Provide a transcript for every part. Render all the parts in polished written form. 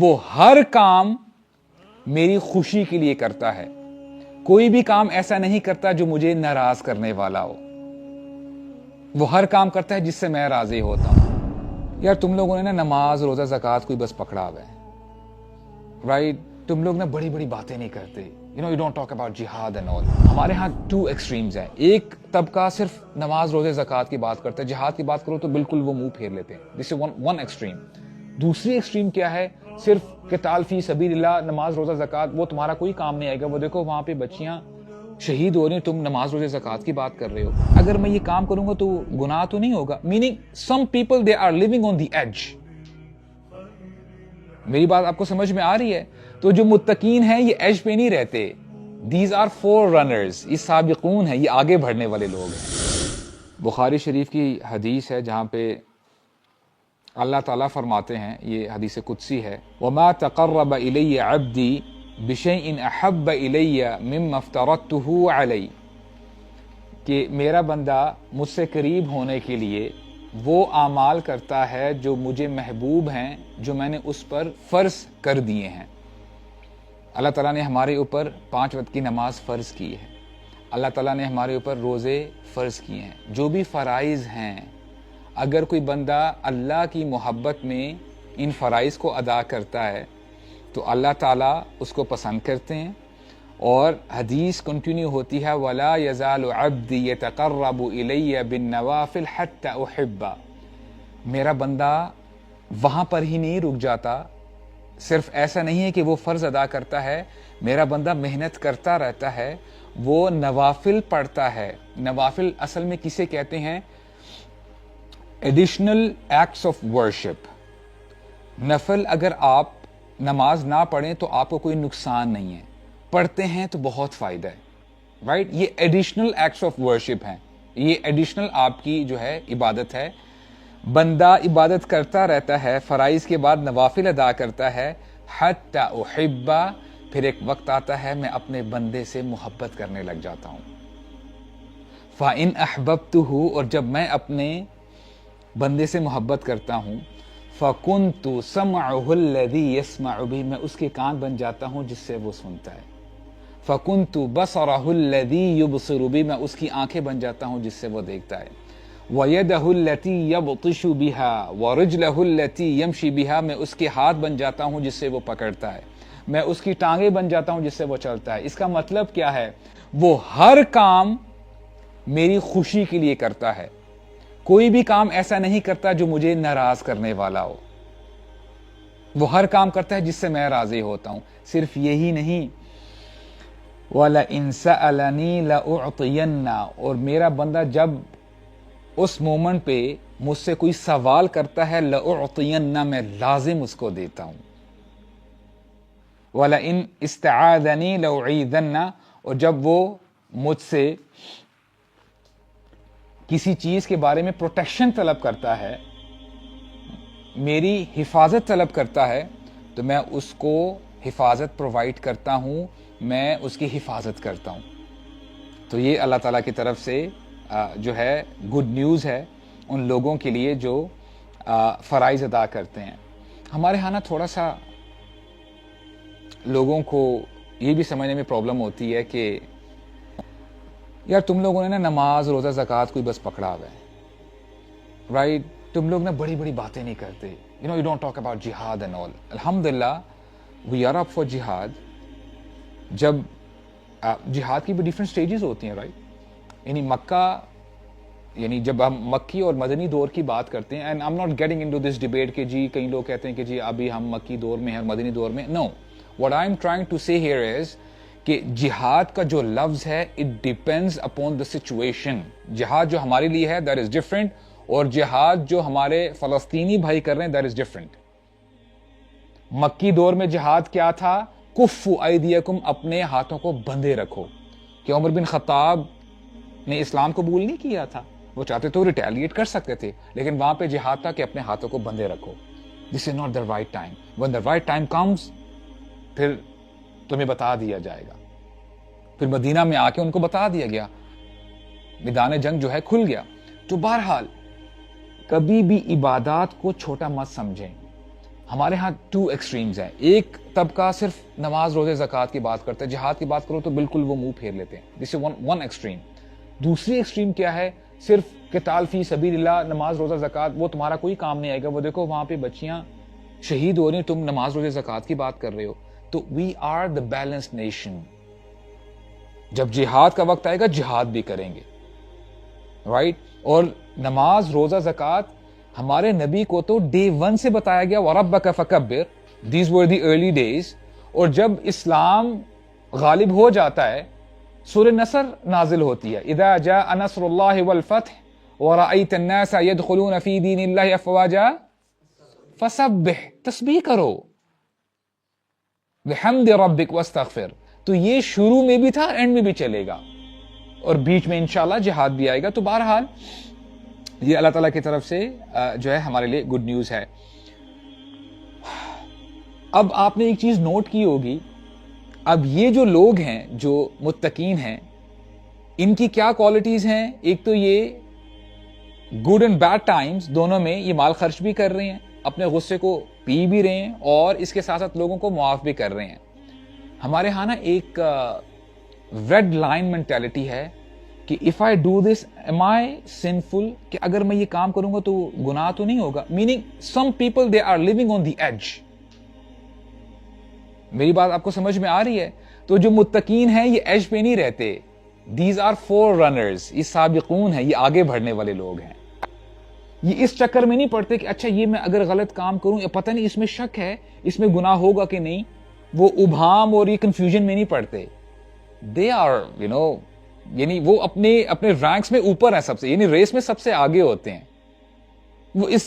وہ ہر کام میری خوشی کے لیے کرتا ہے. کوئی بھی کام ایسا نہیں کرتا جو مجھے ناراض کرنے والا ہو. وہ ہر کام کرتا ہے جس سے میں راضی ہوتا ہوں. یار تم لوگوں نے نا نماز روزہ زکوٰۃ کوئی بس پکڑا ہوا ہے, رائٹ؟ تم لوگ نا بڑی بڑی باتیں نہیں کرتے. یو ڈونٹ ٹاک اباؤٹ جہاد اینڈ آل. ہمارے ہاں 2 ایکسٹریمز ہیں. ایک طبقہ صرف نماز روزے زکوٰۃ کی بات کرتا ہے, جہاد کی بات کرو تو بالکل وہ منہ پھیر لیتے ہیں. دس از ون ایکسٹریم. دوسری ایکسٹریم کیا ہے؟ صرف قتال فی سبیل اللہ, نماز روزہ زکوٰۃ وہ تمہارا کوئی کام نہیں آئے گا. وہ دیکھو وہاں پہ بچیاں شہید ہو رہی ہیں, تم نماز روزے زکوٰۃ کی بات کر رہے ہو. اگر میں یہ کام کروں گا تو گناہ تو نہیں ہوگا. Meaning some people they are living on the edge. میری بات آپ کو سمجھ میں آ رہی ہے؟ تو جو متقین ہیں یہ ایج پہ نہیں رہتے. These are four runners. یہ سابقون ہیں, یہ آگے بڑھنے والے لوگ ہیں. بخاری شریف کی حدیث ہے جہاں پہ اللہ تعالیٰ فرماتے ہیں, یہ حدیث قدسی ہے, وَمَا تَقَرَّبَ إِلَيَّ عَبْدِي بِشَيْءٍ أَحَبَّ إِلَيَّ مِمَّا افْتَرَضْتُهُ عَلَيْهِ, کہ میرا بندہ مجھ سے قریب ہونے کے لیے وہ اعمال کرتا ہے جو مجھے محبوب ہیں, جو میں نے اس پر فرض کر دیے ہیں. اللہ تعالیٰ نے ہمارے اوپر 5 وقت کی نماز فرض کی ہے. اللہ تعالیٰ نے ہمارے اوپر روزے فرض کیے ہیں. جو بھی فرائض ہیں, اگر کوئی بندہ اللہ کی محبت میں ان فرائض کو ادا کرتا ہے تو اللہ تعالیٰ اس کو پسند کرتے ہیں. اور حدیث کنٹینیو ہوتی ہے, وَلَا يَزَالُ عَبْدِي يَتَقَرَّبُ إِلَيَّ بِالنَّوَافِلِ حَتَّى أُحِبَّهُ. میرا بندہ وہاں پر ہی نہیں رک جاتا. صرف ایسا نہیں ہے کہ وہ فرض ادا کرتا ہے, میرا بندہ محنت کرتا رہتا ہے, وہ نوافل پڑھتا ہے. نوافل اصل میں کسے کہتے ہیں؟ Additional acts of worship. نفل اگر آپ نماز نہ پڑھیں تو آپ کو کوئی نقصان نہیں ہے, پڑھتے ہیں تو بہت فائدہ ہے, رائٹ؟ یہ ایڈیشنل ایکٹس آف ورشپ ہیں, یہ ایڈیشنل آپ کی جو ہے عبادت ہے. بندہ عبادت کرتا رہتا ہے, فرائض کے بعد نوافل ادا کرتا ہے, حتی احبہ, پھر ایک وقت آتا ہے میں اپنے بندے سے محبت کرنے لگ جاتا ہوں. فَإِنْ أَحْبَبْتُهُ, اور جب میں اپنے بندے سے محبت کرتا ہوں, فَكُنْتُ سَمْعُهُ الَّذِي يَسْمَعُ بِهِ, میں اس کے کان بن جاتا ہوں جس سے وہ سنتا ہے. فَكُنْتُ بَصَرَهُ الَّذِي يُبْصِرُ بِهِ, میں اس کی آنکھیں بن جاتا ہوں جس سے وہ دیکھتا ہے. وَيَدَهُ الَّتِي يَبْطِشُ بِهَا وَرِجْلَهُ الَّتِي يَمْشِي بِهَا, میں اس کے ہاتھ بن جاتا ہوں جس سے وہ پکڑتا ہے. میں اس کی ٹانگیں بن جاتا ہوں جس سے وہ چلتا ہے. اس کا مطلب کیا ہے؟ وہ ہر کام میری خوشی کے لیے کرتا ہے. کوئی بھی کام ایسا نہیں کرتا جو مجھے ناراض کرنے والا ہو. وہ ہر کام کرتا ہے جس سے میں راضی ہوتا ہوں. صرف یہی نہیں, وَلَئِن سَأَلَنِي لَأُعْطِيَنَّ, اور میرا بندہ جب اس مومنٹ پہ مجھ سے کوئی سوال کرتا ہے, لَأُعْطِيَنَّ, میں لازم اس کو دیتا ہوں. وَلَئِن اسْتَعَاذَنِي لَأُعِيذَنَّ, اور جب وہ مجھ سے کسی چیز کے بارے میں پروٹیکشن طلب کرتا ہے, میری حفاظت طلب کرتا ہے, تو میں اس کو حفاظت پرووائڈ کرتا ہوں, میں اس کی حفاظت کرتا ہوں. تو یہ اللہ تعالیٰ کی طرف سے جو ہے گڈ نیوز ہے ان لوگوں کے لیے جو فرائض ادا کرتے ہیں. ہمارے ہاں نا تھوڑا سا لوگوں کو یہ بھی سمجھنے میں پرابلم ہوتی ہے کہ یار تم لوگوں نے نا نماز روزہ زکوٰۃ کوئی بس پکڑا ہوا ہے, رائٹ؟ تم لوگ نا بڑی بڑی باتیں نہیں کرتے. یو ڈونٹ ٹاک اباؤٹ جہاد اینڈ آل. الحمدللہ وی آر اپ فار جہاد. جب جہاد کی بھی ڈفرینٹ سٹیجز ہوتی ہیں, رائٹ؟ یعنی مکہ, یعنی جب ہم مکی اور مدنی دور کی بات کرتے ہیں, and I am not getting into this debate کہ جی کئی لوگ کہتے ہیں کہ جی ابھی ہم مکی دور میں ہیں اور مدنی دور میں. No, what I am trying to say here is کہ جہاد کا جو لفظ ہے it depends upon the situation. جہاد جو ہمارے لیے ہے دیٹ از ڈفرینٹ, اور جہاد جو ہمارے فلسطینی بھائی کر رہے ہیں دیٹ از ڈفرینٹ. مکی دور میں جہاد کیا تھا؟ کفو ایدیکم, اپنے ہاتھوں کو بندھے رکھو. کہ عمر بن خطاب نے اسلام قبول نہیں کیا تھا, وہ چاہتے تو ریٹیلیٹ کر سکتے تھے, لیکن وہاں پہ جہاد تھا کہ اپنے ہاتھوں کو بندھے رکھو. This is not the right time. when the right time comes پھر تمہیں بتا دیا جائے گا. پھر مدینہ میں آ کے ان کو بتا دیا گیا, میدان جنگ جو ہے کھل گیا. تو بہرحال کبھی بھی عبادات کو چھوٹا مت سمجھیں. ہمارے ہاں 2 ایکسٹریمز ہیں. ایک طبقہ صرف نماز روزے زکوٰۃ کی بات کرتا ہے, جہاد کی بات کرو تو بالکل وہ منہ پھیر لیتے ہیں. دس از ون ایکسٹریم. دوسری ایکسٹریم کیا ہے, صرف قتال فی سبیل اللہ, نماز روزہ زکوٰۃ وہ تمہارا کوئی کام نہیں آئے گا, وہ دیکھو وہاں پہ بچیاں شہید ہو رہی ہیں, تم نماز روزے زکوٰۃ کی بات کر رہے ہو. تو we are the balanced nation. جب جہاد کا وقت آئے گا جہاد بھی کریں گے, رائٹ. اور نماز روزہ زکوٰۃ ہمارے نبی کو تو ڈے 1 سے بتایا گیا, وَرَبَّكَ فَكَبِّرْ, these were the early days. اور جب اسلام غالب ہو جاتا ہے سورہ نصر نازل ہوتی ہے, اذا جاء نصر اللہ والفتح ورأيت الناس يدخلون في دين الله افواجا فسبح, تسبیح کرو, بحمد ربک واستغفر. تو یہ شروع میں بھی تھا, اینڈ میں بھی چلے گا, اور بیچ میں انشاءاللہ جہاد بھی آئے گا. تو بہرحال یہ اللہ تعالیٰ کی طرف سے جو ہے ہمارے لیے گڈ نیوز ہے. اب آپ نے ایک چیز نوٹ کی ہوگی, اب یہ جو لوگ ہیں جو متقین ہیں, ان کی کیا کوالٹیز ہیں. ایک تو یہ گڈ اینڈ بیڈ ٹائمز دونوں میں یہ مال خرچ بھی کر رہے ہیں, اپنے غصے کو پی بھی رہے ہیں, اور اس کے ساتھ ساتھ لوگوں کو معاف بھی کر رہے ہیں. ہمارے ہاں نا ایک ریڈ لائن مینٹیلٹی ہے کہ if I do this am I sinful, کہ اگر میں یہ کام کروں گا تو گناہ تو نہیں ہوگا. Meaning some people they are living on the edge. میری بات آپ کو سمجھ میں آ رہی ہے؟ تو جو متقین ہیں یہ ایج پہ نہیں رہتے. These are forerunners, یہ سابقون ہیں, یہ آگے بڑھنے والے لوگ ہیں. یہ اس چکر میں نہیں پڑتے کہ اچھا یہ میں اگر غلط کام کروں, یا پتہ نہیں اس میں شک ہے, اس میں گناہ ہوگا کہ نہیں, وہ ابہام اور یہ کنفیوژن میں نہیں پڑتے. They are یعنی وہ اپنے رینکس میں اوپر ہیں سب سے, یعنی ریس میں سب سے آگے ہوتے ہیں. وہ اس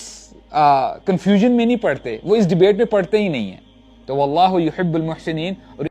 کنفیوژن میں نہیں پڑتے, وہ اس ڈیبیٹ میں پڑتے ہی نہیں ہیں. تو واللہ یحب المحسنین. اور